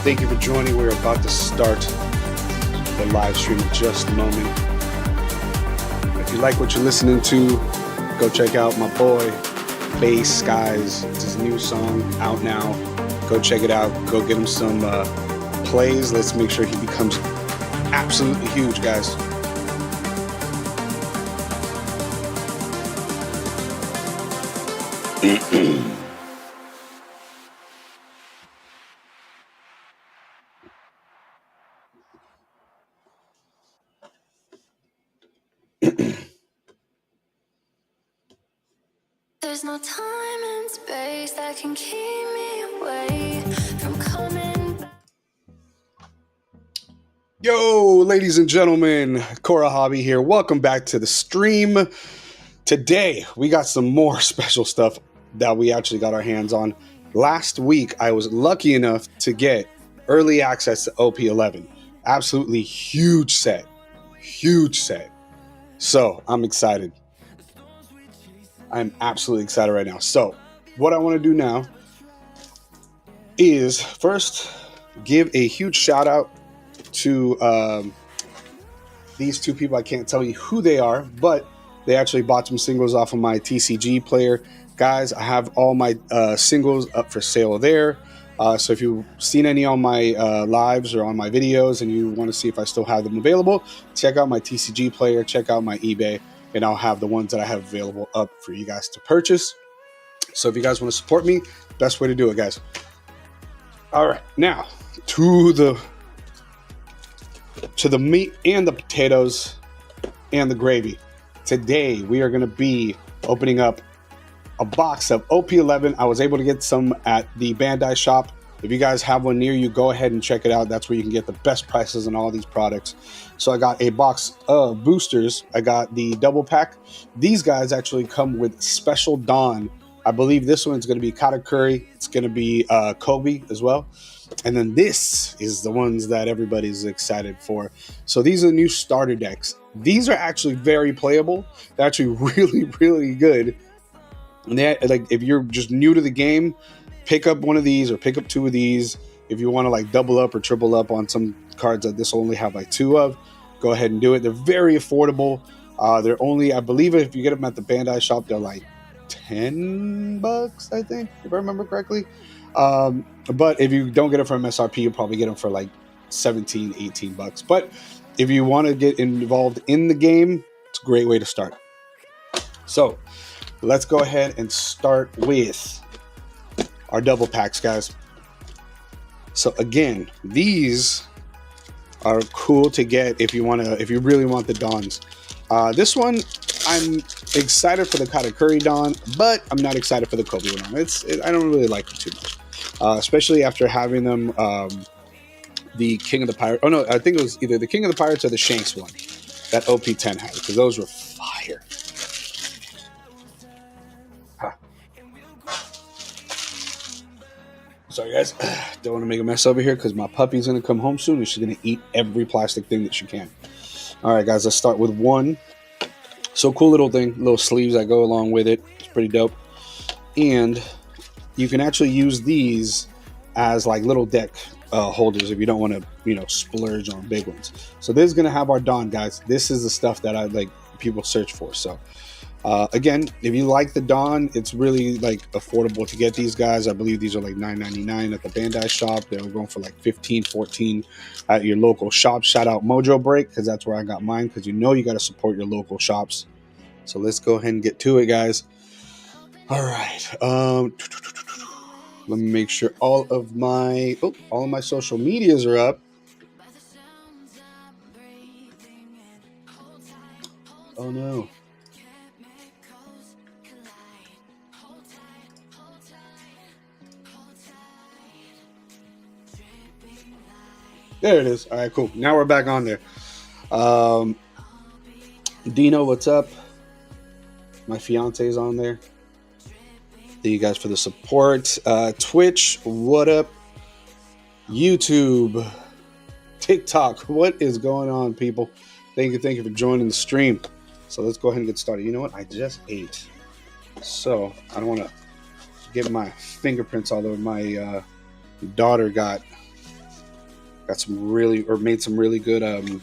Thank you for joining. We're about to start the live stream in just a moment. If you like what you're listening to, go check out my boy, Bass Skies. It's his new song out now. Go check it out. Go get him some plays. Let's make sure he becomes absolutely huge, guys. There's no time and space that can keep me away from coming back. Yo, ladies and gentlemen, KORA Hobby here. Welcome back to the stream. Today, we got some more special stuff that we actually got our hands on. Last week, I was lucky enough to get early access to OP-11. Absolutely huge set. Huge set. So, I'm excited. I'm absolutely excited right now. So, what I want to do now is first give a huge shout out to these two people. I can't tell you who they are, but they actually bought some singles off of my TCG player. Guys, I have all my singles up for sale there. So if you've seen any on my lives or on my videos and you want to see if I still have them available, check out my TCG player, check out my eBay, and I'll have the ones that I have available up for you guys to purchase. So if you guys want to support me, best way to do it, guys. All right, now to the meat and the potatoes and the gravy. Today we are going to be opening up a box of OP-11. I was able to get some at the Bandai shop. If you guys have one near you, go ahead and check it out. That's where you can get the best prices on all these products. So I got a box of boosters. I got the double pack. These guys actually come with special Dawn. I believe this one's going to be Katakuri. It's going to be Kobe as well. And then this is the ones that everybody's excited for. So these are the new starter decks. These are actually very playable. They're actually really, really good. And they, like, if you're just new to the game, pick up one of these or pick up two of these. If you want to like double up or triple up on some cards that this will only have like two of, go ahead and do it. They're very affordable. They're only, I believe if you get them at the Bandai shop, they're like $10, I think, if I remember correctly. But if you don't get it from MSRP, you'll probably get them for like 17, 18 bucks. But if you want to get involved in the game, it's a great way to start. So let's go ahead and start with our double packs, guys. So again, these are cool to get if you really want the Dawns. This one, I'm excited for the Katakuri Dawn, but I'm not excited for the Kobe one. I don't really like them too much, especially after having them the King of the Pirates. Oh no, I think it was either the King of the Pirates or the Shanks one that OP-10 had, because those were fire. Sorry guys, don't want to make a mess over here because my puppy's going to come home soon and she's going to eat every plastic thing that she can. All right guys, let's start with one. So cool little thing, little sleeves that go along with it. It's pretty dope. And you can actually use these as like little deck holders if you don't want to, splurge on big ones. So this is going to have our Dawn, guys. This is the stuff that I like people search for. So again, if you like the Dawn, it's really like affordable to get these guys. I believe these are like $9.99 at the Bandai shop. They're going for like $15, $14 at your local shop. Shout out Mojo Break, because that's where I got mine, because you got to support your local shops. So let's go ahead and get to it, guys. All right. Let me make sure all of my social medias are up. Oh no. There it is. All right, cool. Now we're back on there. Dino, what's up? My fiance is on there. Thank you guys for the support. Twitch, what up? YouTube, TikTok, what is going on, people? Thank you for joining the stream. So let's go ahead and get started. You know what? I just ate, so I don't want to get my fingerprints all over. My daughter got Got some really, or made some really good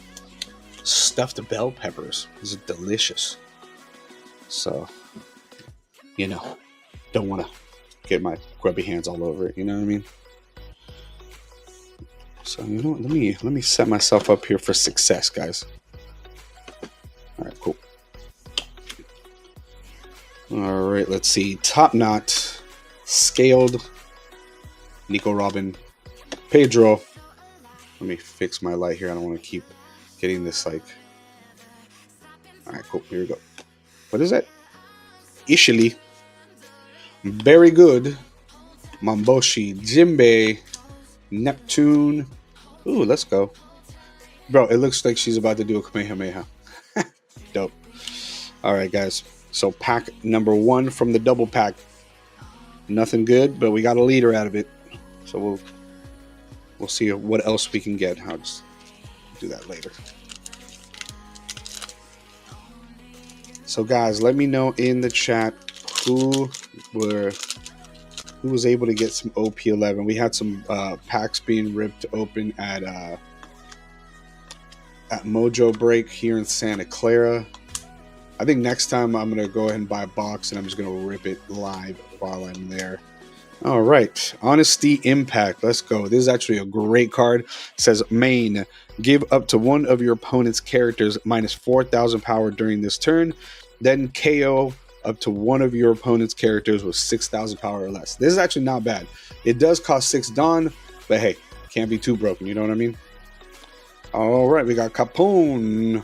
stuffed bell peppers. This is delicious. So, you know, don't want to get my grubby hands all over it. You know what I mean? So you know what? Let me set myself up here for success, guys. All right, cool. All right, let's see. Top knot, scaled, Nico Robin, Pedro. Let me fix my light here. I don't want to keep getting this like. All right, cool. Here we go. What is that? Ishili. Very good. Mamboshi, Jinbei, Neptune. Ooh, let's go. Bro, it looks like she's about to do a Kamehameha. Dope. All right, guys. So pack number 1 from the double pack. Nothing good, but we got a leader out of it. So we'll see what else we can get. I'll just do that later. So guys, let me know in the chat who was able to get some OP-11. We had some packs being ripped open at Mojo Break here in Santa Clara. I think next time I'm going to go ahead and buy a box and I'm just going to rip it live while I'm there. All right. Honesty Impact. Let's go. This is actually a great card. It says, main, give up to one of your opponent's characters minus 4,000 power during this turn. Then KO up to one of your opponent's characters with 6,000 power or less. This is actually not bad. It does cost 6 Dawn, but hey, can't be too broken. You know what I mean? All right. We got Capone.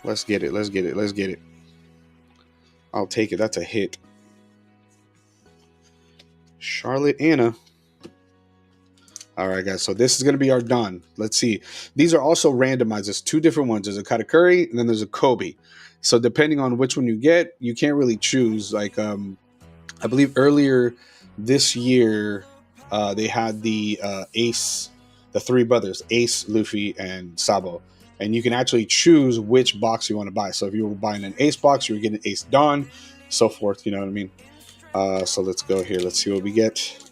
Let's get it. Let's get it. Let's get it. I'll take it. That's a hit. Charlotte Anna. All right, guys. So this is going to be our Dawn. Let's see. These are also randomized. There's 2 different ones. There's a Katakuri and then there's a Kobe. So depending on which one you get, you can't really choose. Like, I believe earlier this year, they had the Ace, the 3 brothers, Ace, Luffy, and Sabo. And you can actually choose which box you want to buy. So if you were buying an Ace box, you were getting Ace Dawn, so forth. You know what I mean? So let's go here. Let's see what we get.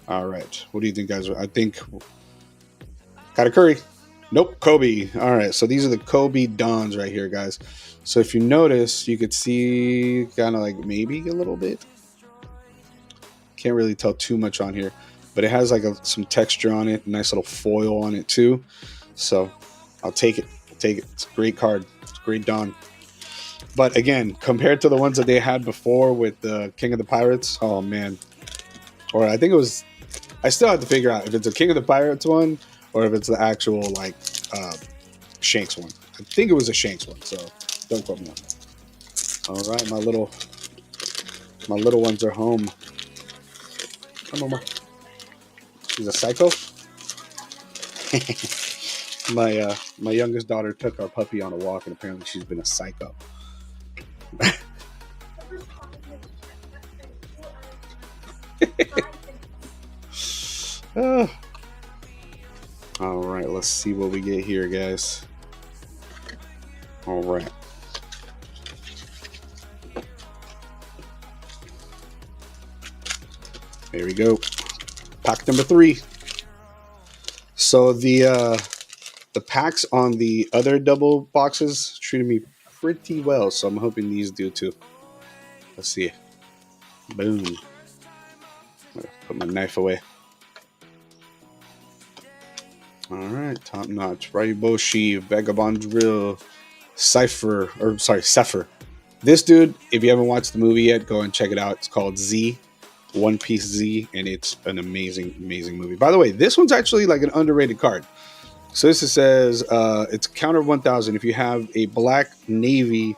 All right. What do you think, guys? I think Katakuri. Nope. Kobe. All right. So these are the Kobe Dons right here, guys. So if you notice, you could see kind of like maybe a little bit. Can't really tell too much on here, but it has like some texture on it, a nice little foil on it too. So I'll take it. I'll take it. It's a great card. It's a great Dawn. But again, compared to the ones that they had before with the King of the Pirates, oh man. Or I think it was, I still have to figure out if it's a King of the Pirates one or if it's the actual like Shanks one. I think it was a Shanks one, so don't quote me on that. All right, my little ones are home. Come on, Mama. She's a psycho. My youngest daughter took our puppy on a walk, and apparently she's been a psycho. All right, let's see what we get here, guys. All right. There we go. Pack number 3. So the packs on the other double boxes treated me pretty well, so I'm hoping these do too. Let's see. Boom. Put my knife away. All right, top notch. Raiboshi, Vagabond Drill, Cypher. This dude, if you haven't watched the movie yet, go and check it out. It's called Z. One Piece Z, and it's an amazing movie. By the way, this one's actually like an underrated card. So this says it's counter 1000 if you have a black navy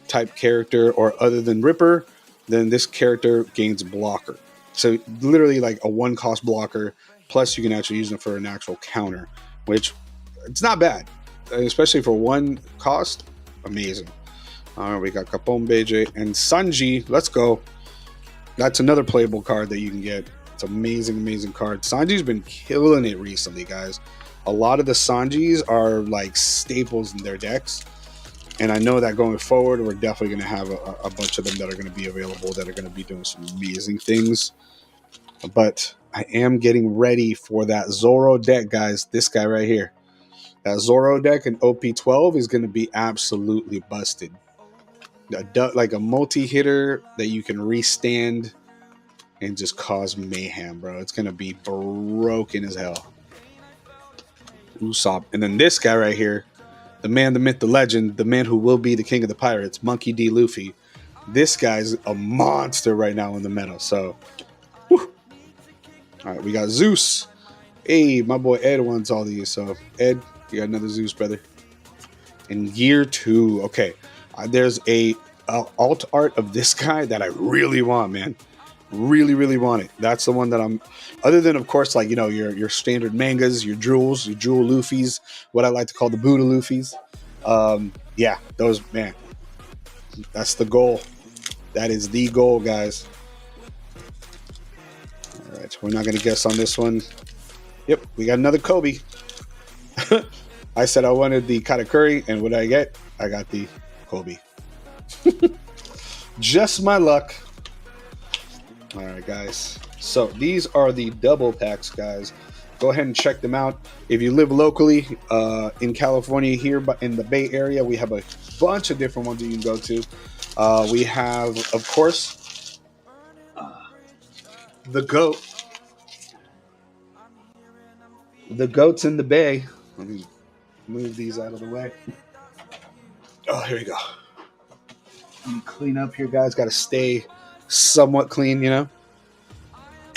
type character or other than Ripper, then this character gains blocker. So literally like a 1-cost blocker, plus you can actually use it for an actual counter, which it's not bad, especially for 1 cost. Amazing. All right, we got Capone Beige and Sanji. Let's go. That's another playable card that you can get. It's amazing card. Sanji's been killing it recently, guys. A lot of the Sanjis are like staples in their decks. And I know that going forward, we're definitely going to have a bunch of them that are going to be available that are going to be doing some amazing things. But I am getting ready for that Zoro deck, guys. This guy right here. That Zoro deck in OP-12 is going to be absolutely busted. Like a multi-hitter that you can restand and just cause mayhem, bro. It's going to be broken as hell. Usopp. And then this guy right here, the man, the myth, the legend, the man who will be the king of the pirates, Monkey D. Luffy. This guy's a monster right now in the meta. So, whew. All right, we got Zeus. Hey, my boy Ed wants all these. So, Ed, you got another Zeus, brother. In year 2, okay. There's a alt art of this guy that I really want, man. Really want it. That's the one that I'm. Other than, of course, like, you know, your standard mangas, your jewels, your jewel Luffy's, what I like to call the Buddha Luffy's. Yeah, those, man. That's the goal. That is the goal, guys. All right, we're not gonna guess on this one. Yep, we got another Kobe. I said I wanted the Katakuri, and what did I get? I got the Kobe. Just my luck. All right, guys. So these are the double packs, guys. Go ahead and check them out. If you live locally in California here, but in the Bay Area, we have a bunch of different ones that you can go to. We have, of course, the GOAT. The GOAT's in the Bay. Let me move these out of the way. Oh, here we go. Let me clean up here, guys. Got to stay somewhat clean, you know.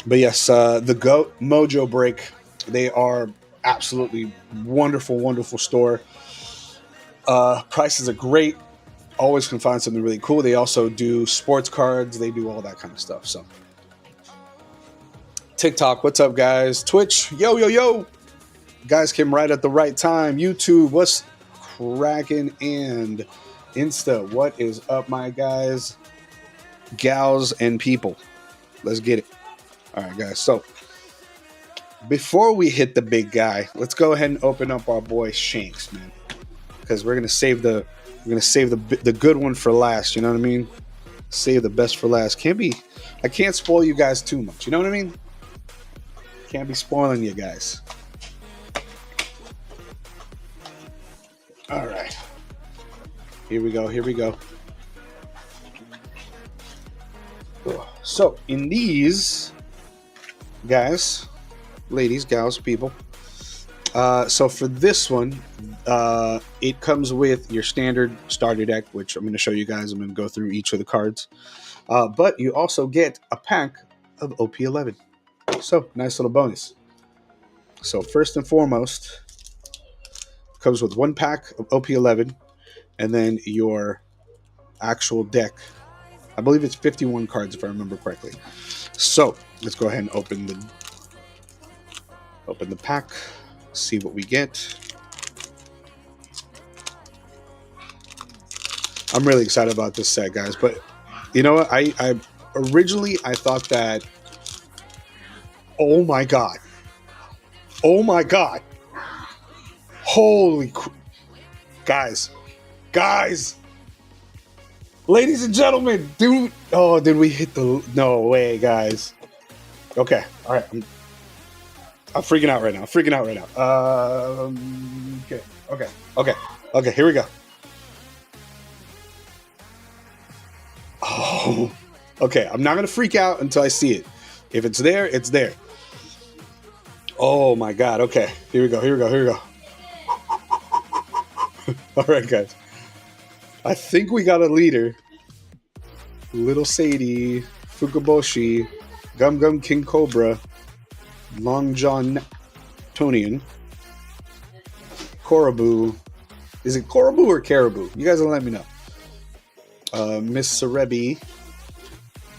But yes, the GOAT Mojo Break. They are absolutely wonderful store. Prices are great. Always can find something really cool. They also do sports cards. They do all that kind of stuff. So TikTok, what's up, guys? Twitch, yo. Guys came right at the right time. YouTube, what's cracking? And Insta, what is up, my guys, gals, and people? Let's get it. All right, guys. So before we hit the big guy, let's go ahead and open up our boy Shanks, man, because we're gonna save the good one for last. You know what I mean? Save the best for last. I can't spoil you guys too much. You know what I mean? Can't be spoiling you guys. All right. Here we go. So in these, guys, ladies, gals, people. So for this one, it comes with your standard starter deck, which I'm going to show you guys. I'm going to go through each of the cards. But you also get a pack of OP-11. So nice little bonus. So first and foremost, comes with one pack of OP-11, and then your actual deck. I believe it's 51 cards if I remember correctly. So let's go ahead and open the pack, see what we get. I'm really excited about this set, guys. But you know what? I originally thought that. Oh my god! Holy guys, ladies and gentlemen, dude. Oh, did we hit the? No way, guys. Okay, all right. I'm freaking out right now. Okay. Here we go. Oh, okay. I'm not gonna freak out until I see it. If it's there, it's there. Oh my god. Okay. Here we go. All right, guys. I think we got a leader. Little Sadie, Fukaboshi, Gum King Cobra, Long John Tonian, Koraboo. Is it Koraboo or Caribou? You guys will let me know. Miss Serebi.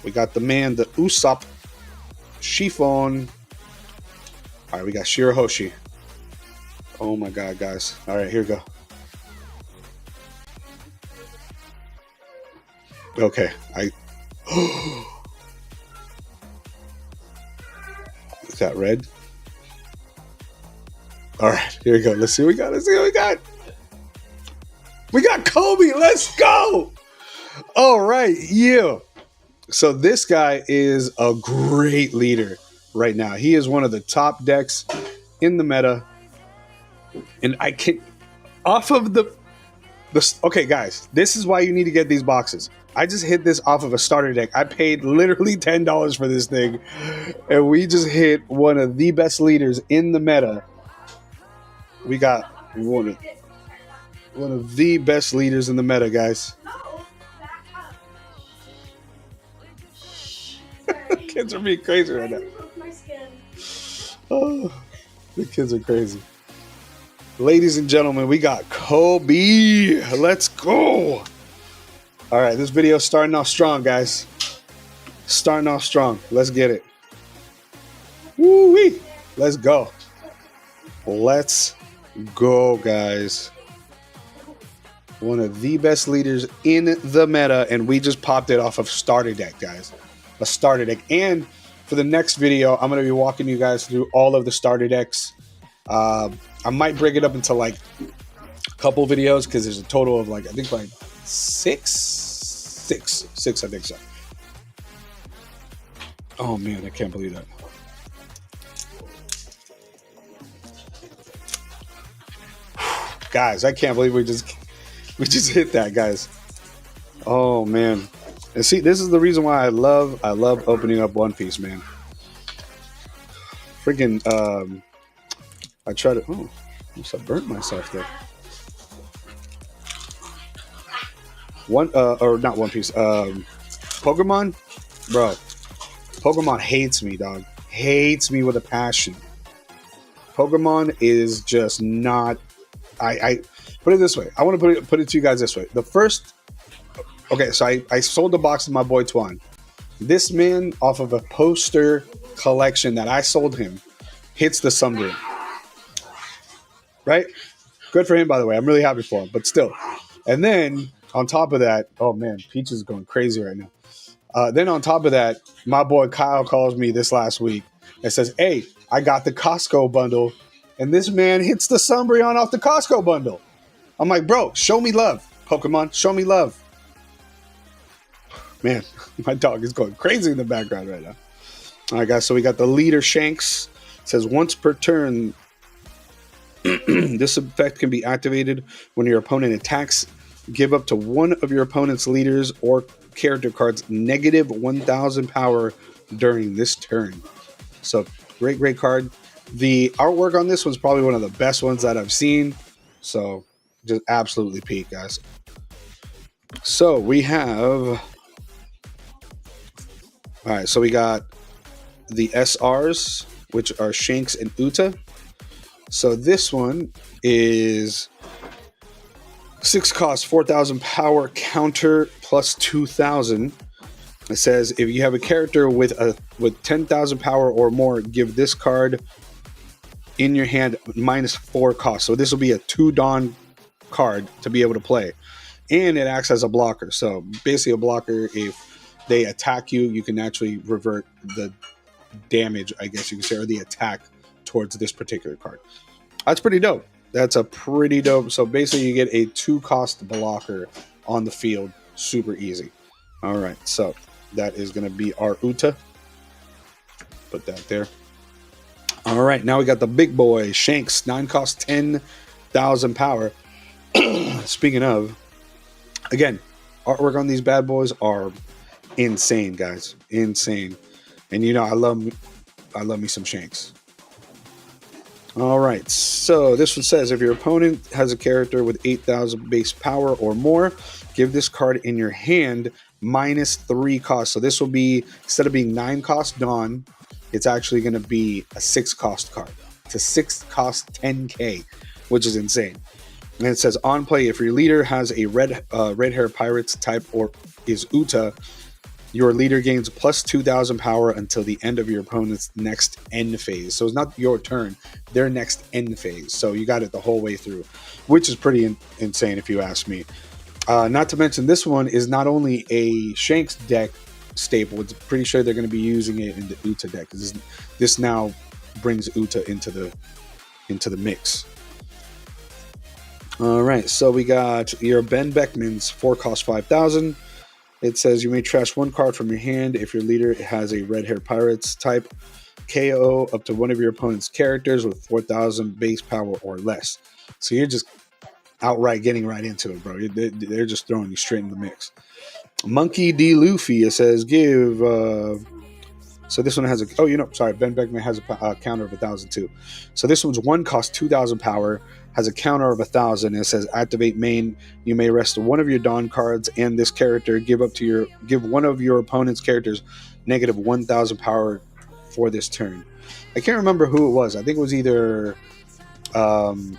We got the man, the Usopp, Chiffon. All right, we got Shirahoshi. Oh my god, guys. All right, here we go. Okay, is that red? All right, here we go. Let's see what we got. We got Kobe. Let's go. All right. Yeah. So this guy is a great leader right now. He is one of the top decks in the meta. And I can off of the okay, guys, this is why you need to get these boxes. I just hit this off of a starter deck. I paid literally $10 for this thing, and we just hit one of the best leaders in the meta. We got one of the best leaders in the meta, guys. Kids are being crazy right now. Oh, the kids are crazy. Ladies and gentlemen, we got Kobe. Let's go. All right, this video is starting off strong, guys. Starting off strong. Let's get it. Woo-wee. Let's go. Let's go, guys. One of the best leaders in the meta, and we just popped it off of starter deck, guys. A starter deck. And for the next video, I'm going to be walking you guys through all of the starter decks. I might break it up into like a couple videos because there's a total of like, I think like six, I think so. Oh man, I can't believe that. Guys, I can't believe we just hit that, guys. Oh man. And see, this is the reason why I love opening up One Piece, man. Freaking I try to I burnt myself there. Or not One Piece. Pokemon, bro. Pokemon hates me, dog. Hates me with a passion. Pokemon is just not. I put it this way. I want to put it to you guys this way. The first. Okay, so I sold the box to my boy Twan. This man, off of a poster collection that I sold him, hits the Sunbream. Right? Good for him, by the way. I'm really happy for him, but still. And then on top of that, oh man, Peach is going crazy right now. Then on top of that, my boy Kyle calls me this last week and says, hey, I got the Costco bundle. And this man hits the Sunbreon off the Costco bundle. I'm like, bro, show me love, Pokemon. Show me love. Man, my dog is going crazy in the background right now. All right, guys, so we got the leader Shanks. It says once per turn, this effect can be activated when your opponent attacks. Give up to one of your opponent's leaders or character cards negative 1,000 power during this turn. So great card. The artwork on this one's probably one of the best ones that I've seen. So just absolutely peak, guys. So we have. All right, so we got the SRs, which are Shanks and Uta. So this one is 6 cost, 4,000 power, counter plus 2,000. It says if you have a character with 10,000 power or more, give this card in your hand -4 cost. So this will be a 2 Dawn card to be able to play, and it acts as a blocker. So basically, a blocker. If they attack you, you can actually revert the damage, I guess you can say, or the attack towards this particular card. That's pretty dope. That's a pretty dope. So basically, you get a 2 cost blocker on the field, super easy. All right, so that is going to be our Uta. Put that there. All right, now we got the big boy Shanks, 9 cost, 10,000 power. Speaking of, again, artwork on these bad boys are insane, guys, insane. And you know, I love me some Shanks. All right, so this one says if your opponent has a character with 8,000 base power or more, give this card in your hand -3 cost. So this will be, instead of being 9 cost Dawn, it's actually going to be a 6 cost card. It's a 6 cost 10k, which is insane. And it says on play, if your leader has a red hair pirates type or is Uta, your leader gains plus 2,000 power until the end of your opponent's next end phase. So it's not your turn, their next end phase. So you got it the whole way through, which is pretty insane if you ask me. Not to mention, this one is not only a Shanks deck staple, it's pretty sure they're going to be using it in the Uta deck. This now brings Uta into the mix. All right, so we got your Ben Beckman's 4 cost 5,000. It says you may trash one card from your hand if your leader has a red hair pirates type. KO up to one of your opponent's characters with 4,000 base power or less. So you're just outright getting right into it, bro. They're just throwing you straight in the mix. Monkey D. Luffy, it says give. So this one has a. Ben Beckman has a counter of 1,000 too. So this one's one cost 2,000 power, has a counter of 1,000. It says activate main. You may rest one of your Dawn cards and this character. Give one of your opponent's characters negative 1,000 power for this turn. I can't remember who it was. I think it was either Hongo.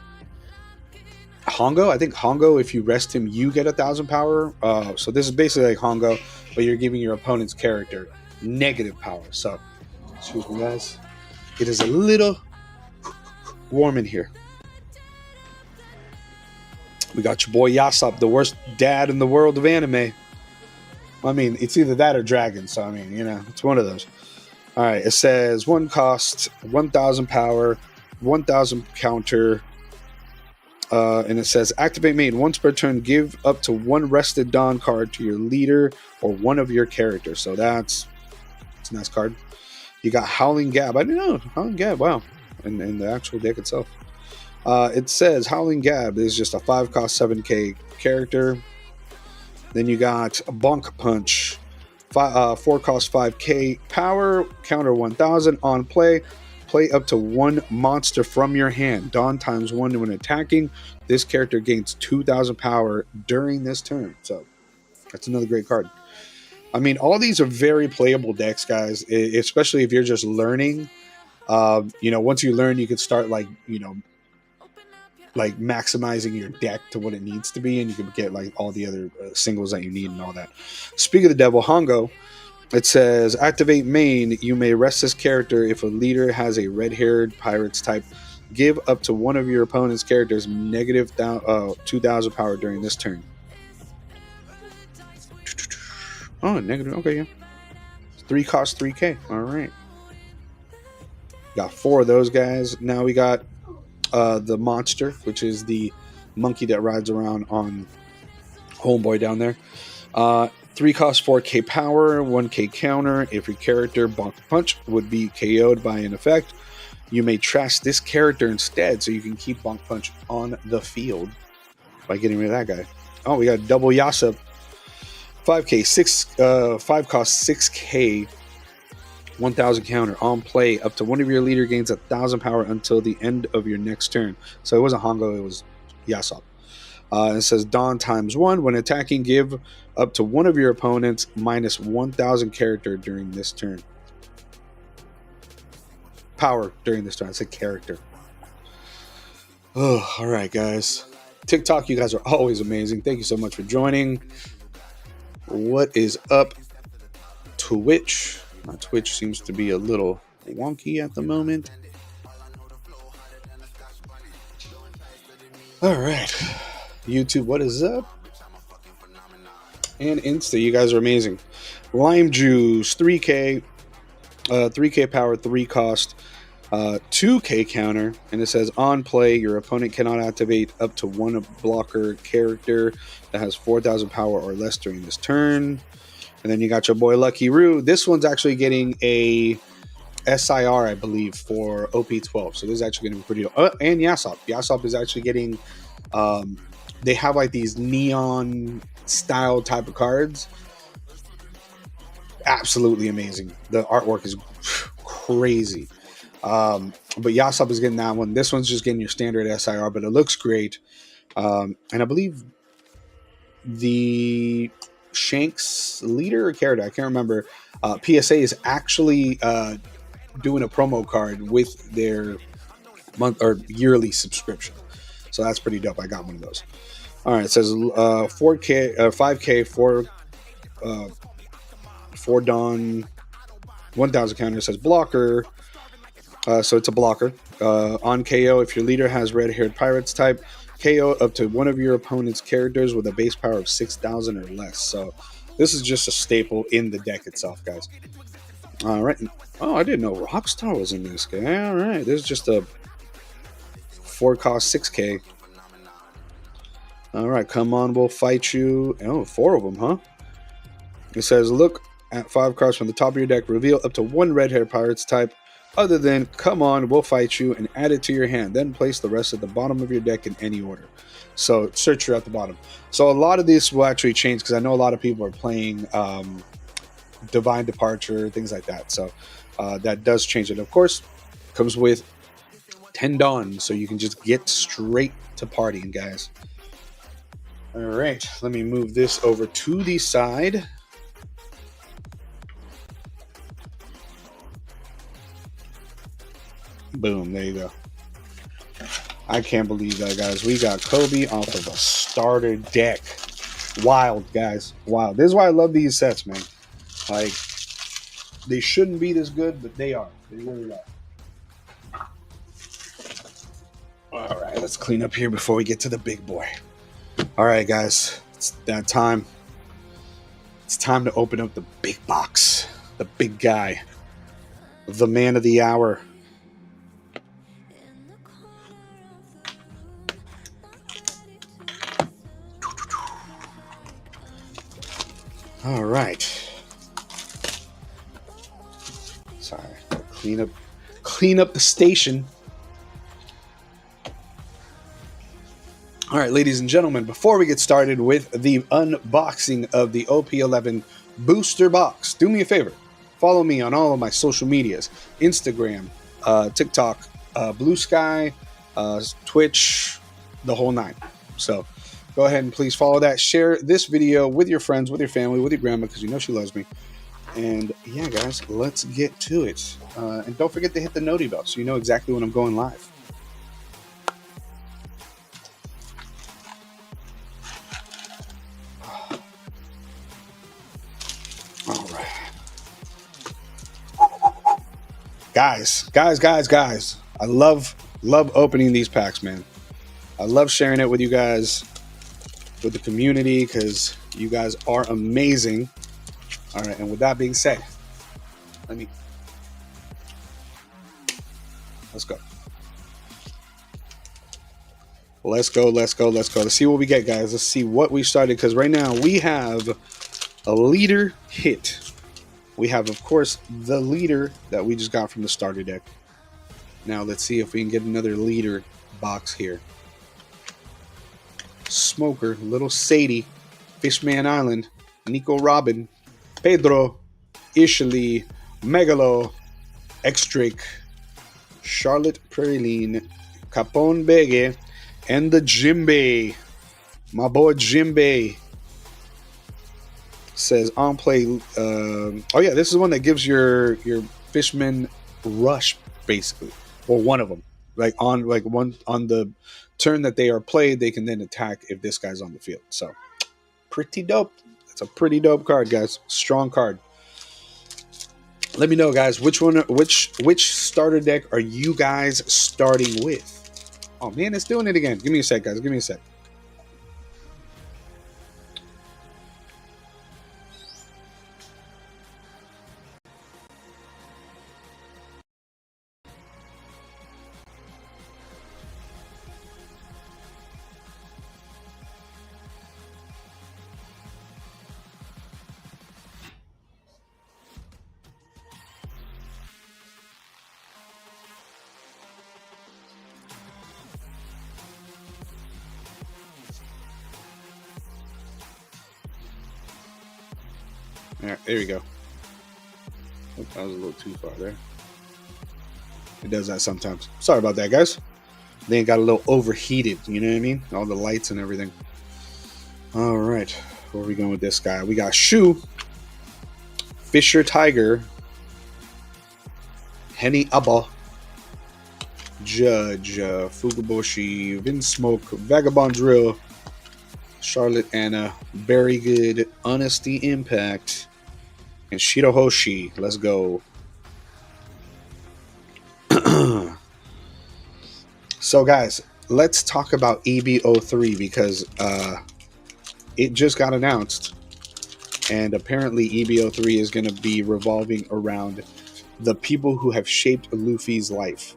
I think Hongo, if you rest him, you get 1,000 power. So this is basically like Hongo, but you're giving your opponent's character negative power. So, excuse me, guys. It is a little warm in here. We got your boy Yasop, the worst dad in the world of anime. I mean, it's either that or dragon. So, I mean, it's one of those. All right, it says one cost, 1,000 power, 1,000 counter. And it says activate main. Once per turn, give up to one rested Dawn card to your leader or one of your characters. So that's a nice card. You got Howling Gab. I didn't know. Howling Gab, wow. In the actual deck itself. It says Howling Gab is just a 5 cost 7k character. Then you got Bonk Punch. 4 cost 5k power. Counter 1,000 on play. Play up to one monster from your hand. Dawn times 1 when attacking. This character gains 2,000 power during this turn. So that's another great card. I mean, all these are very playable decks, guys, especially if you're just learning. Once you learn, you can start like maximizing your deck to what it needs to be, and you can get like all the other singles that you need and all that. Speak of the devil, Hongo. It says, activate main. You may rest this character if a leader has a red-haired pirates type. Give up to one of your opponent's characters negative 2,000 power during this turn. Oh, negative. Okay, yeah. 3 cost 3k. All right. Got 4 of those guys. Now we got the monster, which is the monkey that rides around on Homeboy down there. 3 cost 4k power, 1k counter. If your character Bonk Punch would be KO'd by an effect, you may trash this character instead, so you can keep Bonk Punch on the field by getting rid of that guy. Oh, we got double Yasop. 5k, 5 cost 6k, 1,000 counter on play. Up to one of your leader gains 1,000 power until the end of your next turn. So it wasn't Hongo, it was Yasop. It says Dawn times 1. When attacking, give up to one of your opponents minus 1,000 character during this turn. Power during this turn. I said character. Oh, all right, guys. TikTok, you guys are always amazing. Thank you so much for joining. What is up, Twitch? My Twitch seems to be a little wonky at the moment. All right. YouTube, what is up? And Insta, you guys are amazing. Lime Juice, 3k, 3k power, 3 cost, 2k counter, and it says on play, your opponent cannot activate up to one blocker character that has 4,000 power or less during this turn. And then you got your boy Lucky Roo. This one's actually getting a SIR, I believe, for OP-12. So this is actually going to be pretty. And Yasop. Yasop is actually getting. They have like these neon style type of cards. Absolutely amazing. The artwork is crazy. But Yasop is getting that one. This one's just getting your standard SIR, but it looks great. And I believe the Shanks leader or character, I can't remember. PSA is actually doing a promo card with their month or yearly subscription. So that's pretty dope. I got one of those. All right, it says 4K, 5K, 4 Dawn, 1,000 counter. It says blocker. So it's a blocker. On KO, if your leader has red-haired pirates type, KO up to one of your opponent's characters with a base power of 6,000 or less. So this is just a staple in the deck itself, guys. All right. Oh, I didn't know Rockstar was in this guy. All right. This is just a 4 cost 6K. All right, come on, we'll fight you. Oh, 4 of them, huh? It says, look at 5 cards from the top of your deck. Reveal up to 1 red hair pirates type other than come on, we'll fight you, and add it to your hand. Then place the rest at the bottom of your deck in any order. So search her at the bottom. So a lot of these will actually change because I know a lot of people are playing Divine Departure, things like that. So that does change it. Of course, comes with 10 Dawn, so you can just get straight to partying, guys. All right, let me move this over to the side. Boom, there you go. I can't believe that, guys. We got Kobe off of a starter deck. Wild, guys. Wild. This is why I love these sets, man. Like, they shouldn't be this good, but they are. They really are. All right, let's clean up here before we get to the big boy. All right, guys. It's that time. It's time to open up the big box. The big guy. The man of the hour. All right. Sorry. Clean up the station. All right, ladies and gentlemen, before we get started with the unboxing of the OP-11 booster box, do me a favor. Follow me on all of my social medias. Instagram, TikTok, Blue Sky, Twitch, the whole 9. So go ahead and please follow that. Share this video with your friends, with your family, with your grandma, because you know she loves me. And yeah, guys, let's get to it. And don't forget to hit the noti bell so you know exactly when I'm going live. All right. Guys. I love opening these packs, man. I love sharing it with you guys, with the community, because you guys are amazing. All right, and with that being said, let's go. Let's go. Let's see what we get, guys. Let's see what we started, because right now we have a leader hit. We have, of course, the leader that we just got from the starter deck. Now let's see if we can get another leader box here. Smoker, Little Sadie, Fishman Island, Nico Robin, Pedro, Ishali, Megalo, X-Drake, Charlotte Praline, Capone Bege, and the Jimbe. My boy Jimbe says on play. Oh yeah, this is one that gives your Fishman rush, basically, or one of them. Like on the turn that they are played, they can then attack if this guy's on the field. So pretty dope. It's a pretty dope card, guys. Strong card. Let me know, guys, which starter deck are you guys starting with? Oh man, it's doing it again. Give me a sec, guys. Give me a sec. All right, there we go. Oh, that was a little too far there. It does that sometimes. Sorry about that, guys. Then it got a little overheated, you know what I mean? All the lights and everything. All right, where are we going with this guy? We got Shu, Fisher Tiger, Henny Abba, Judge, Fugaboshi, Vin Smoke, Vagabond Drill, Charlotte Anna, Very Good, Honesty Impact, and Shirohoshi. Let's go. So, guys, let's talk about EB03 because it just got announced, and apparently EB03 is going to be revolving around the people who have shaped Luffy's life.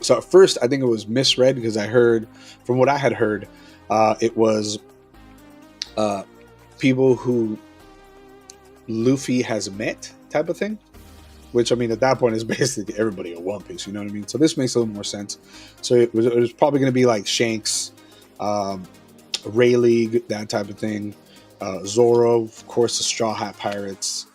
So at first, I think it was misread because I heard, from what I had heard, It was people who Luffy has met type of thing. Which, I mean, at that point is basically everybody in One Piece, you know what I mean? So this makes a little more sense. So it was probably going to be like Shanks, Ray League, that type of thing. Zoro, of course, the Straw Hat Pirates.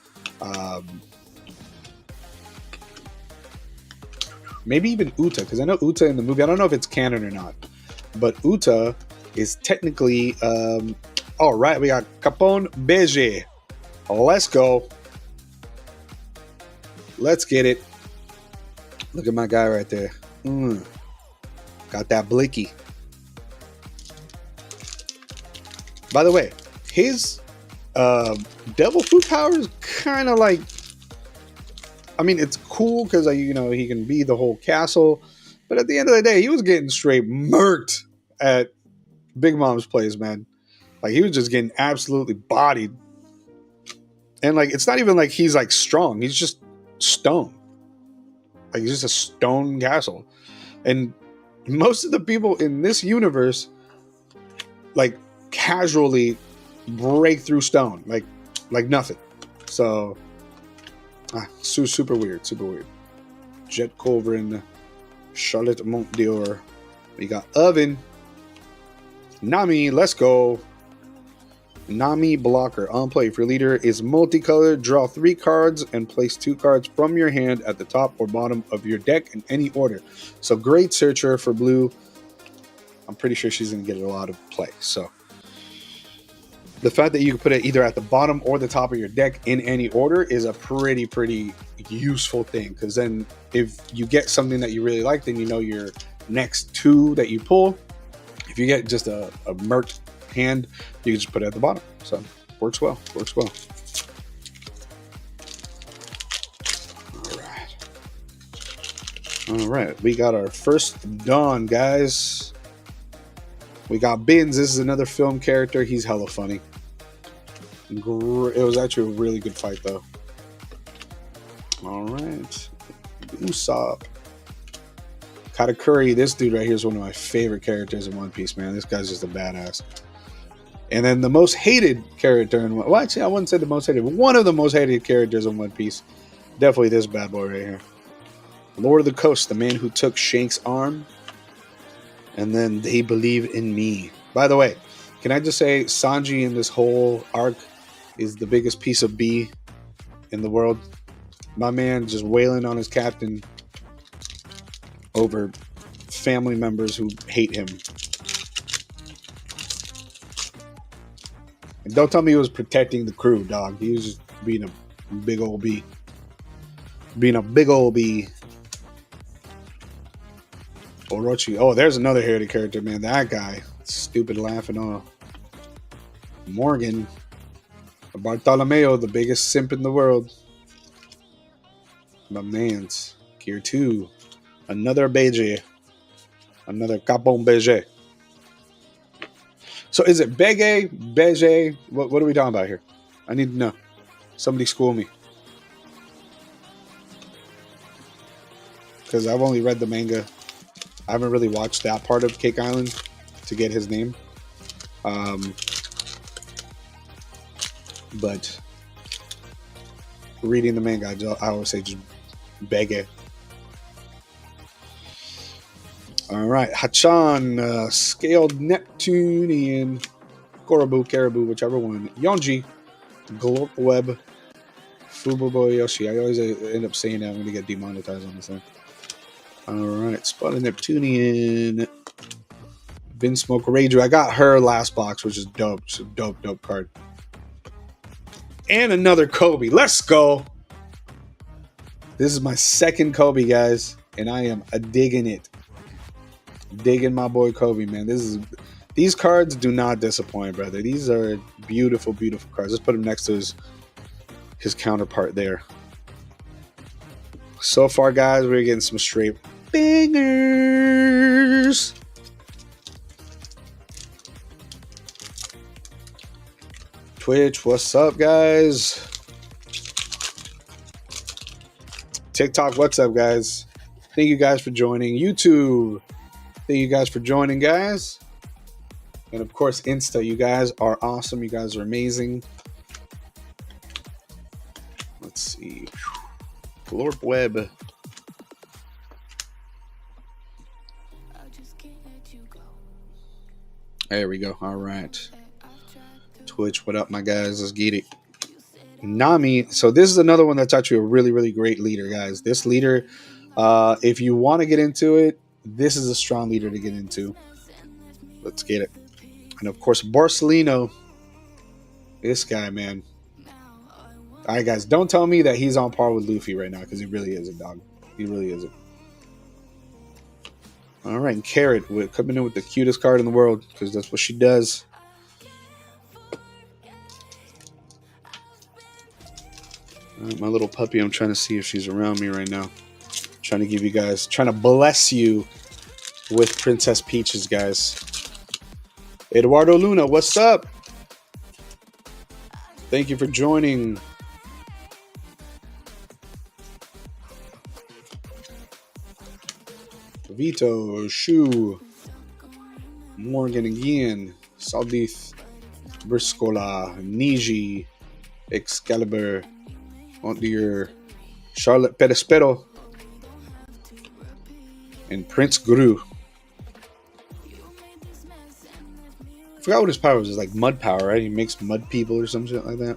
Maybe even Uta, because I know Uta in the movie, I don't know if it's canon or not, but Uta is technically, all right, we got Capone Beige. Let's go. Let's get it. Look at my guy right there. Got that blicky. By the way, his devil fruit power is kind of like, I mean, it's cool because, you know, he can be the whole castle. But at the end of the day, he was getting straight murked at Big Mom's place, man. Like, he was just getting absolutely bodied. And, like, it's not even like he's, like, strong. He's just stone. Like, he's just a stone castle. And most of the people in this universe, like, casually break through stone. Like nothing. So, super weird. Super weird. Jet Colvin, Charlotte Montdior. We got Oven. Nami, let's go. Nami blocker. On play, if your leader is multicolored, draw 3 cards and place 2 cards from your hand at the top or bottom of your deck in any order. So great searcher for blue. I'm pretty sure she's going to get a lot of play. So the fact that you can put it either at the bottom or the top of your deck in any order is a pretty useful thing. Because then if you get something that you really like, then you know your next 2 that you pull. If you get just a murked hand, you can just put it at the bottom. So works well. All right, we got our first Dawn, guys. We got Bins. This is another film character. He's hella funny. It was actually a really good fight, though. All right, Usopp. Katakuri, this dude right here is one of my favorite characters in One Piece, man. This guy's just a badass. And then the most hated character in well, actually, I wouldn't say the most hated, but one of the most hated characters in One Piece. Definitely this bad boy right here. Lord of the Coast, the man who took Shanks' arm. And then They Believe in Me. By the way, can I just say Sanji in this whole arc is the biggest piece of B in the world. My man just wailing on his captain over family members who hate him. And don't tell me he was protecting the crew, dog. He was just being a big old B. Being a big old B. Orochi. Oh, there's another hated character, man. That guy. Stupid laughing all. Morgan. Bartolomeo, the biggest simp in the world. My man's. Gear 2. Another Beige. Another Capon Beige. So is it Beige? Beige? What are we talking about here? I need to know. Somebody school me. Because I've only read the manga. I haven't really watched that part of Cake Island to get his name. But reading the manga, I always say just Beige. All right, Hachan, Scaled Neptunian, Korobu, Caribou, whichever one. Yonji, Glorp Web, Fubobo Yoshi. I always end up saying that when we get demonetized on this thing. All right, Spotted Neptunian, Vinsmoke Rager. I got her last box, which is dope. It's a dope card. And another Kobe. Let's go. This is my second Kobe, guys, and I am digging it. Digging my boy Kobe, man. These cards do not disappoint, brother. These are beautiful cards. Let's put him next to his counterpart there. So far, guys, we're getting some straight bangers. Twitch, what's up, guys? TikTok, what's up, guys? Thank you guys for joining. YouTube, thank you guys for joining, guys. And of course, Insta, you guys are awesome. You guys are amazing. Let's see. Glorp Web. There we go. All right. Twitch, what up, my guys? Let's get it. Nami. So this is another one that's actually a really, really great leader, guys. This leader, if you want to get into it, this is a strong leader to get into. Let's get it. And of course, Borsellino. This guy, man. All right, guys, don't tell me that he's on par with Luffy right now, because he really isn't, dog. He really isn't. All right, and Carrot coming in with the cutest card in the world, because that's what she does. All right, my little puppy, I'm trying to see if she's around me right now. Trying to give you guys, trying to bless you with Princess Peaches, guys. Eduardo Luna, what's up? Thank you for joining. Vito, Shu, Morgan again, Saldith, Briscola, Niji, Excalibur, Oh Dear, Charlotte Perespero, and Prince Guru. I forgot what his power was. It's like mud power, right? He makes mud people or some shit like that.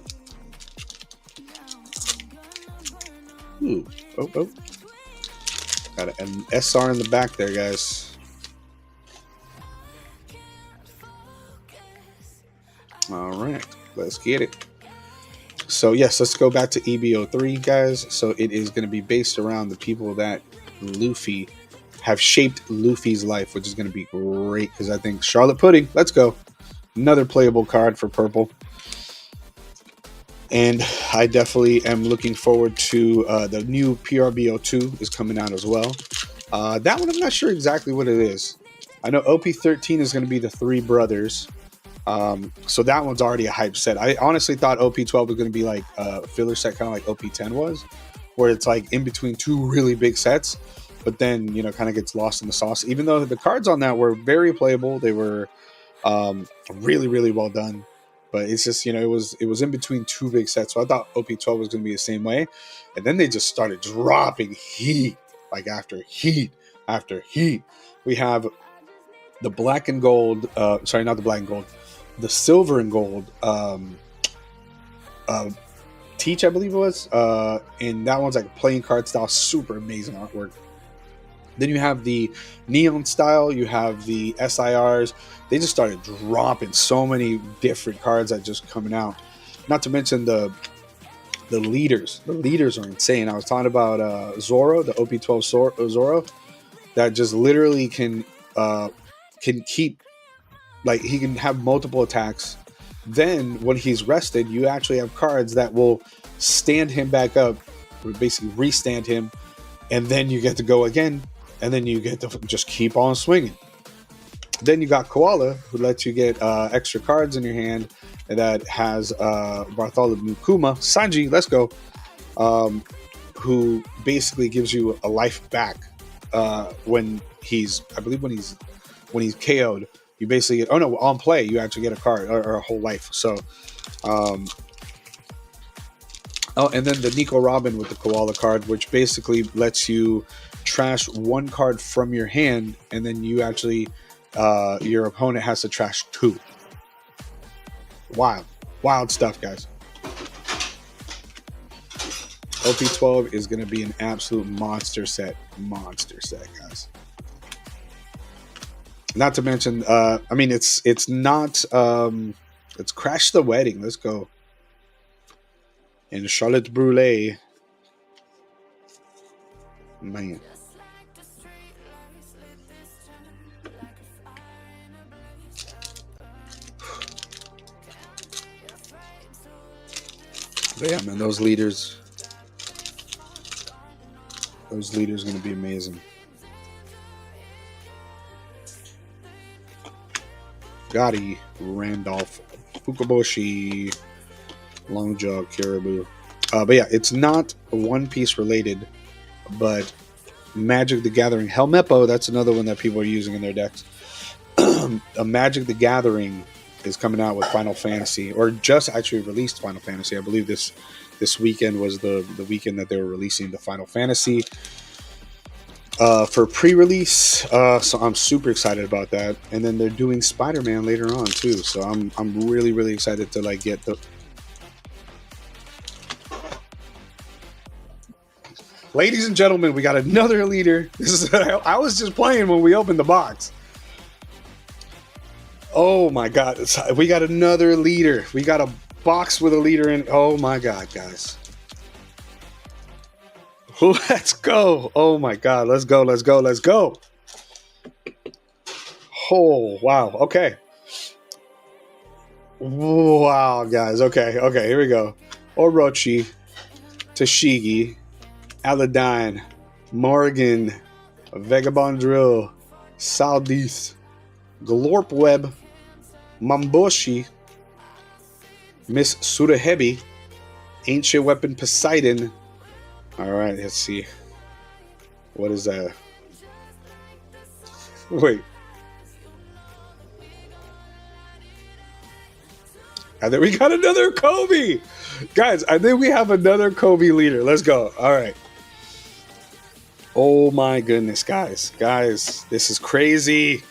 Ooh. Oh. Got an SR in the back there, guys. All right. Let's get it. So, yes, let's go back to EBO3, guys. So, it is going to be based around the people that Luffy have shaped Luffy's life, which is going to be great because I think Charlotte Pudding, let's go. Another playable card for purple. And I definitely am looking forward to the new PRBO2 is coming out as well. That one, I'm not sure exactly what it is. I know OP-13 is going to be the three brothers. So that one's already a hype set. I honestly thought OP-12 was going to be like a filler set, kind of like OP-10 was, where it's like in between two really big sets, but then, you know, kind of gets lost in the sauce. Even though the cards on that were very playable, they were really, really well done. But it's just, you know, it was in between two big sets. So I thought OP-12 was going to be the same way. And then they just started dropping heat, like after heat after heat. We have the black and gold, sorry, not the black and gold, the silver and gold Teach, I believe it was. And that one's like playing card style, super amazing artwork. Then you have the neon style, you have the SIRs. They just started dropping so many different cards that just coming out. Not to mention the leaders. The leaders are insane. I was talking about Zoro, the OP-12 Zoro, that just literally can keep, like, he can have multiple attacks. Then when he's rested, you actually have cards that will stand him back up, or basically restand him, and then you get to go again, and then you get to just keep on swinging. Then you got Koala, who lets you get extra cards in your hand, and that has Bartholomew Kuma, Sanji, let's go, who basically gives you a life back when he's, I believe when he's KO'd. You basically get, oh no, on play, you actually get a card or a whole life. So, oh, and then the Nico Robin with the Koala card, which basically lets you trash one card from your hand, and then you actually, your opponent has to trash two. Wild stuff, guys. OP-12 is going to be an absolute monster set, guys. Not to mention, I mean, it's not, it's Crash the Wedding. Let's go. And Charlotte Brûlée. Man. But yeah, man, those leaders are going to be amazing. Gotti, Randolph, Fukaboshi, Longjaw, Caribou. But yeah, it's not One Piece related, but Magic the Gathering Helmeppo, that's another one that people are using in their decks. a Magic the Gathering is coming out with Final Fantasy, or just actually released Final Fantasy. I believe this weekend was the weekend that they were releasing the Final Fantasy for pre-release. So I'm super excited about that. And then they're doing Spider-Man later on too. So I'm really, really excited to like get the. Ladies and gentlemen, we got another leader. This is I was just playing when we opened the box. Oh my God, we got another leader. We got a box with a leader in. Oh my God, guys. Let's go. Oh my God, let's go, let's go, let's go. Oh, wow. Okay. Wow, guys. Okay, here we go. Orochi, Tashigi, Aladdin, Morgan, Vagabond Drill, Saldith, Glorp Web, Mamboshi, Miss Surahebi, Ancient Weapon Poseidon. All right, let's see. What is that? Wait. I think we got another Kobe. Guys, I think we have another Kobe leader. Let's go. All right. Oh my goodness, guys. Guys, this is crazy.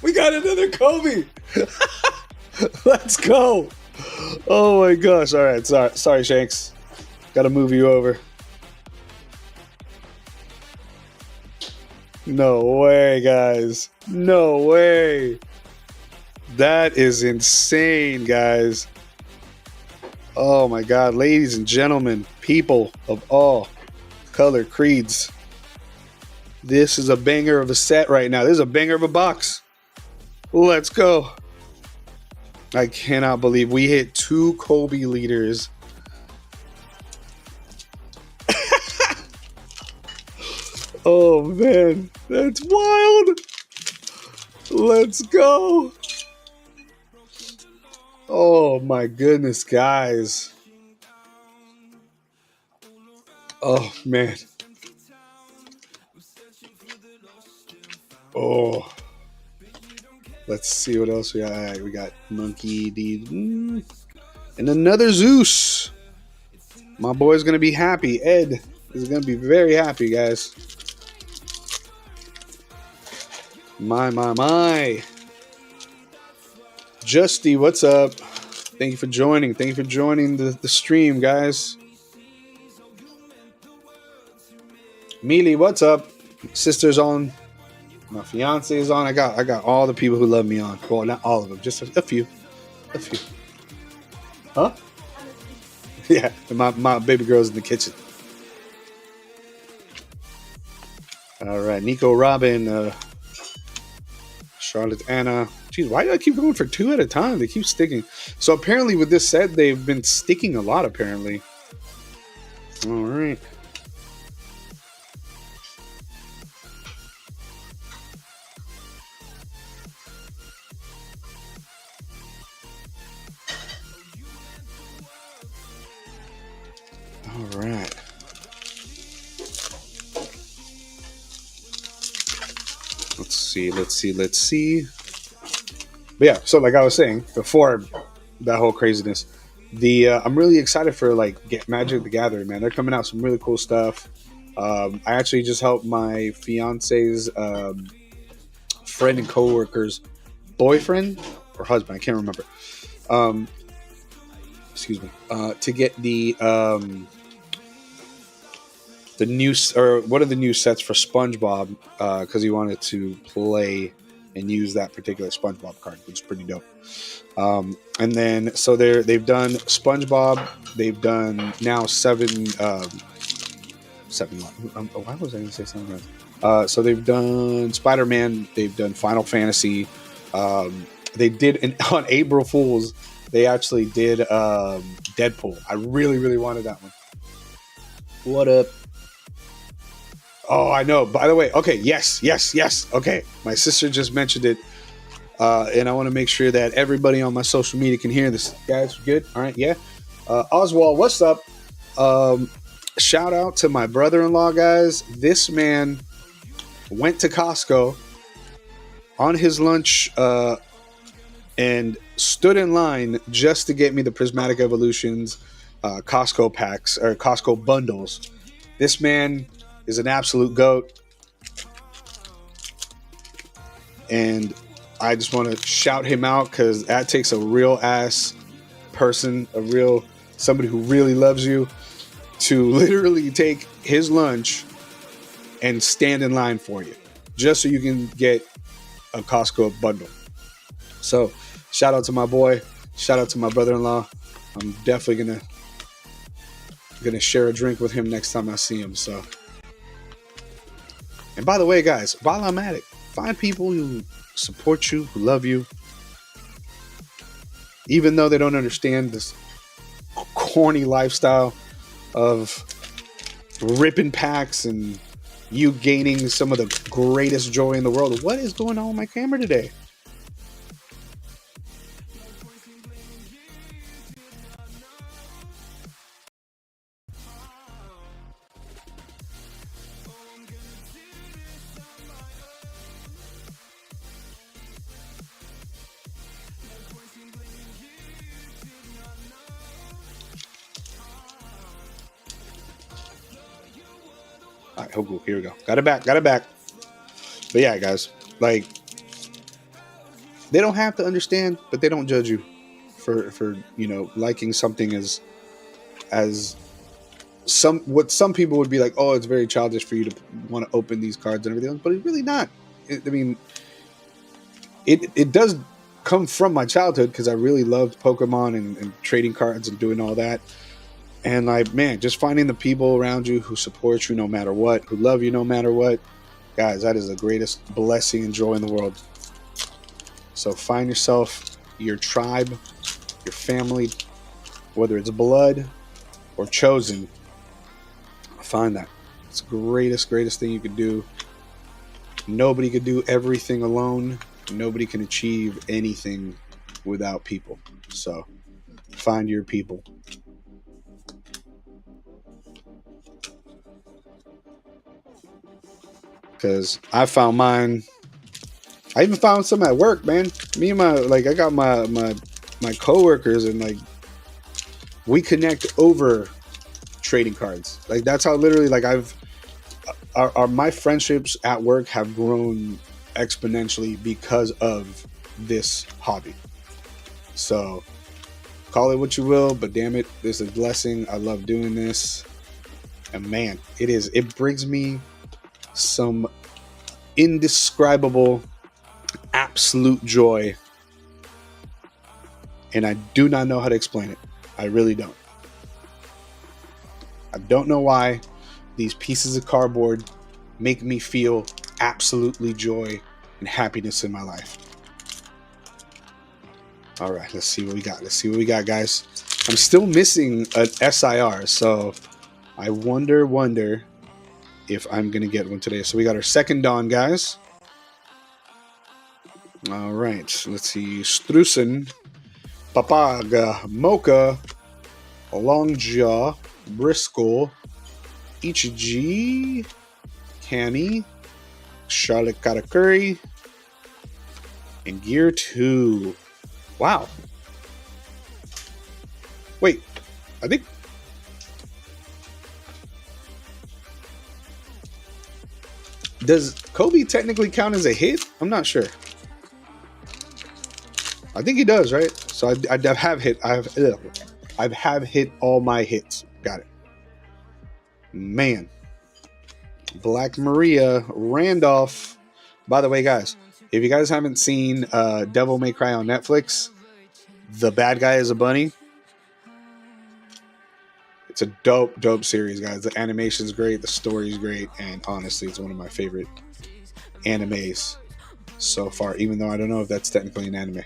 We got another Kobe. Let's go. Oh my gosh. All right. Sorry, Shanks. Got to move you over. No way, guys. No way. That is insane, guys. Oh my God. Ladies and gentlemen, people of all color creeds. This is a banger of a set right now. This is a banger of a box. Let's go. I cannot believe we hit 2 Kobe leaders. Oh man, that's wild. Let's go. Oh my goodness, guys. Oh man. Oh. Let's see what else we got. All right, we got Monkey D and another Zeus. My boy's gonna be happy. Ed is gonna be very happy, guys. My. Justy, what's up? Thank you for joining. Thank you for joining the stream, guys. Mealy, what's up? Sister's on. My fiance is on. I got all the people who love me on. Well, not all of them, just a few. A few. Huh? Yeah, my baby girl's in the kitchen. All right, Nico Robin, Charlotte Anna. Jeez, why do I keep going for 2 at a time? They keep sticking. So apparently with this set, they've been sticking a lot, apparently. All right. All right. Let's see. But yeah, so like I was saying before that whole craziness, I'm really excited for like Magic the Gathering, man. They're coming out some really cool stuff. I actually just helped my fiance's friend and coworker's boyfriend or husband, I can't remember. Excuse me. To get the new, or one of the new sets for SpongeBob, because he wanted to play and use that particular SpongeBob card, which is pretty dope. And then so they've done SpongeBob, they've done now seven. Why was I going to say something else? So they've done Spider-Man, they've done Final Fantasy. They did on April Fools. They actually did Deadpool. I really, really wanted that one. What up? Oh, I know. By the way, okay, yes. Okay, my sister just mentioned it, and I want to make sure that everybody on my social media can hear this. Guys, good? All right, yeah. Oswald, what's up? Shout out to my brother-in-law, guys. This man went to Costco on his lunch and stood in line just to get me the Prismatic Evolutions Costco packs or Costco bundles. This man is an absolute goat, and I just want to shout him out because that takes a real ass person, somebody who really loves you, to literally take his lunch and stand in line for you just so you can get a Costco bundle. So shout out to my boy, shout out to my brother-in-law. I'm definitely gonna share a drink with him next time I see him. So, and by the way, guys, while I'm at it, find people who support you, who love you, even though they don't understand this corny lifestyle of ripping packs and you gaining some of the greatest joy in the world. What is going on with my camera today? All right, cool. Here we go. Got it back. But yeah, guys, like, they don't have to understand, but they don't judge you for liking something as some people would be like, oh, it's very childish for you to want to open these cards and everything else, but it's really not. It does come from my childhood because I really loved Pokemon and trading cards and doing all that. And like, man, just finding the people around you who support you no matter what, who love you no matter what, guys, that is the greatest blessing and joy in the world. So find yourself your tribe, your family, whether it's blood or chosen. Find that. It's the greatest thing you could do. Nobody could do everything alone. Nobody can achieve anything without people. So find your people. Because I found mine. I even found some at work, man. Me and I got my coworkers, and like, we connect over trading cards. Like, that's how literally, like, my friendships at work have grown exponentially because of this hobby. So call it what you will, but damn it, this is a blessing. I love doing this. And man, it brings me some indescribable absolute joy, and I do not know how to explain it. I really don't. I don't know why these pieces of cardboard make me feel absolutely joy and happiness in my life. All right, let's see what we got. Guys. I'm still missing an SIR, so I wonder if I'm gonna get one today. So we got our second Dawn, guys. All right, let's see. Strusen, Papaga, Mocha, Longjaw, Briscoe, Ichiji, Cammy, Charlotte Katakuri, and Gear 2. Wow. Wait, I think... Does Kobe technically count as a hit? I'm not sure. I think he does, right? So I have hit. I've hit all my hits. Got it. Man. Black Maria, Randolph. By the way, guys, if you guys haven't seen Devil May Cry on Netflix, the bad guy is a bunny. It's a dope series, guys. The animation's great, the story's great, and honestly, it's one of my favorite animes so far, even though I don't know if that's technically an anime.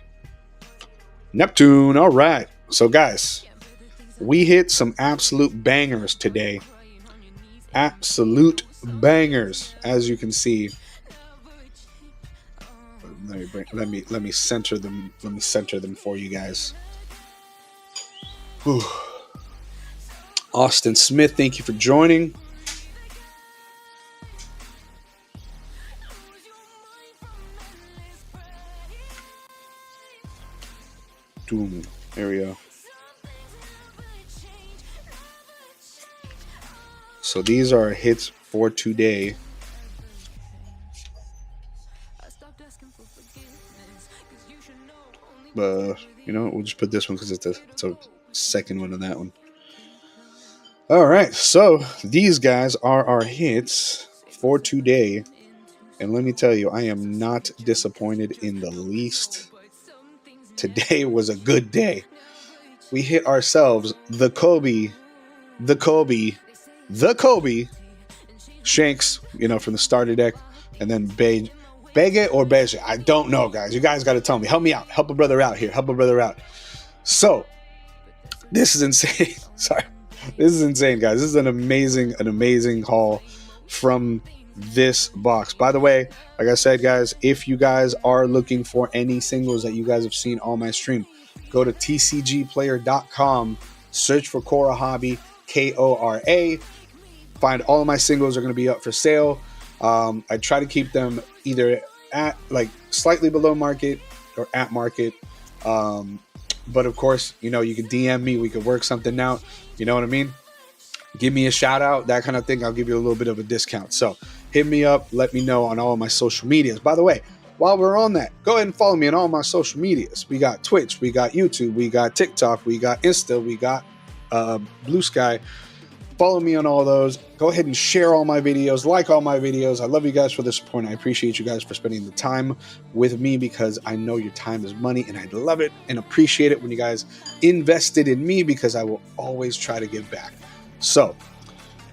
Neptune, all right. So, guys, we hit some absolute bangers today. Absolute bangers, as you can see. Let me center them. Let me center them for you guys. Whew. Austin Smith, thank you for joining. Boom. There we go. So these are hits for today. You know, we'll just put this one because it's a second one on that one. All right, so these guys are our hits for today. And let me tell you, I am not disappointed in the least. Today was a good day. We hit ourselves the Kobe, Shanks, you know, from the starter deck, and then Bege or Beige. I don't know, guys. You guys got to tell me. Help me out. Help a brother out here. Help a brother out. So, this is insane. Sorry. This is insane, guys. This is an amazing haul from this box. By the way, like I said, guys, if you guys are looking for any singles that you guys have seen on my stream, go to tcgplayer.com, search for KORA Hobby, KORA. Find all of my singles are going to be up for sale. I try to keep them either at like slightly below market or at market. But of course, you know, you can DM me. We could work something out. You know what I mean? Give me a shout out, that kind of thing. I'll give you a little bit of a discount. So hit me up. Let me know on all of my social medias. By the way, while we're on that, go ahead and follow me on all my social medias. We got Twitch, we got YouTube, we got TikTok, we got Insta, we got Blue Sky. Follow me on all those. Go ahead and share all my videos, like all my videos. I love you guys for the support. I appreciate you guys for spending the time with me because I know your time is money, and I love it and appreciate it when you guys invested in me because I will always try to give back. So,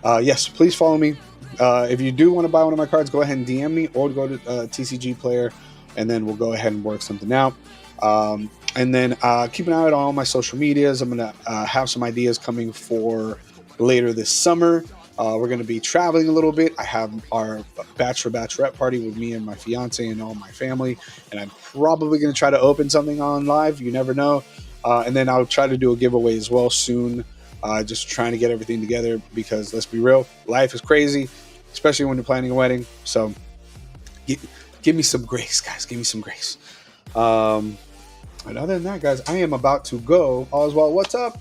yes, please follow me. If you do want to buy one of my cards, go ahead and DM me or go to TCG Player, and then we'll go ahead and work something out. And then keep an eye out on all my social medias. I'm going to have some ideas coming for later this summer. We're going to be traveling a little bit. I have our bachelorette party with me and my fiance and all my family, and I'm probably going to try to open something on live. You never know. And then I'll try to do a giveaway as well soon. Just trying to get everything together because let's be real, life is crazy, especially when you're planning a wedding. So give me some grace, guys. Give me some grace. And other than that, guys, I am about to go. Oswald, what's up?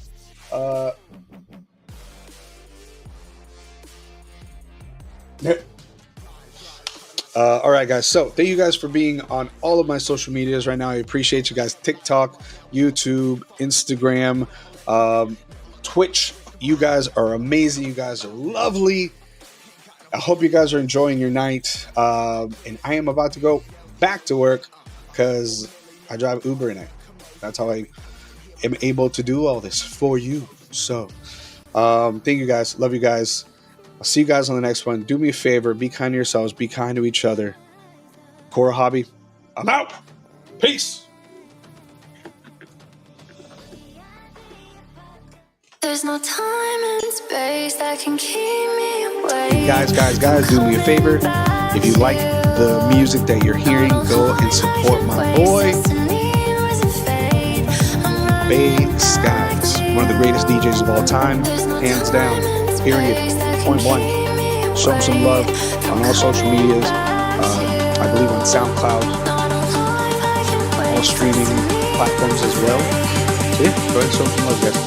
All right, guys. So thank you guys for being on all of my social medias right now. I appreciate you guys. TikTok, YouTube, Instagram, Twitch. You guys are amazing. You guys are lovely. I hope you guys are enjoying your night. And I am about to go back to work because I drive Uber and that's how I am able to do all this for you. So thank you guys. Love you guys. I'll see you guys on the next one. Do me a favor. Be kind to yourselves. Be kind to each other. KORA Hobby. I'm out. Peace. There's no time and space that can keep me away. Guys, do me a favor. If you like the music that you're hearing, go and support my boy, Bay Skies, one of the greatest DJs of all time, hands down, period. Point one. Show him some love on all social medias. I believe on SoundCloud, all streaming platforms as well. So yeah, go ahead and show him some love, guys.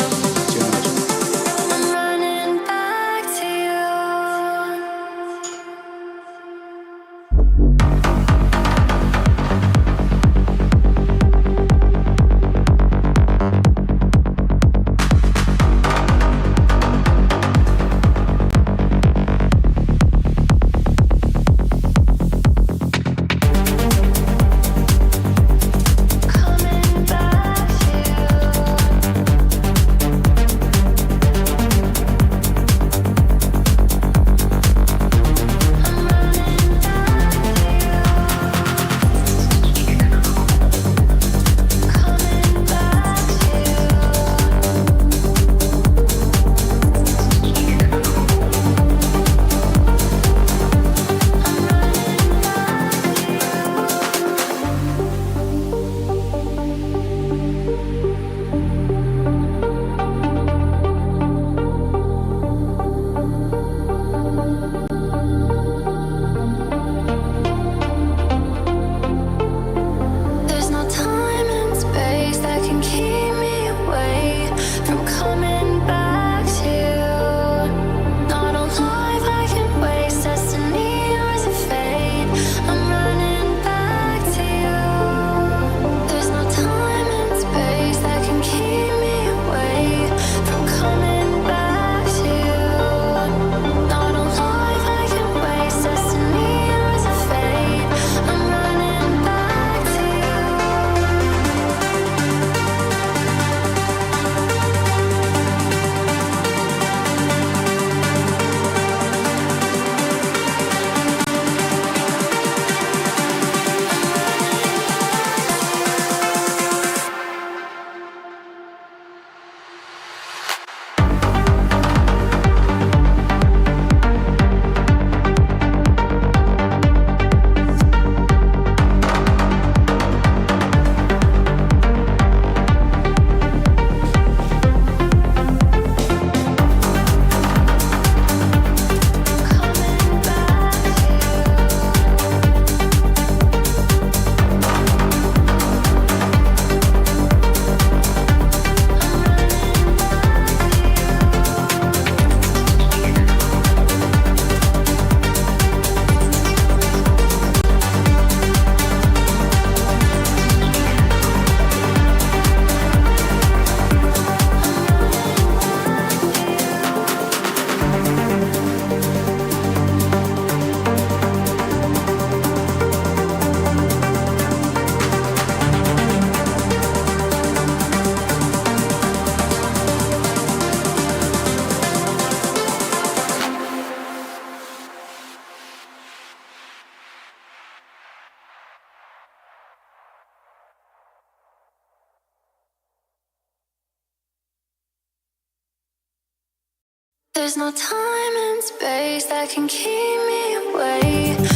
There's no time and space that can keep me away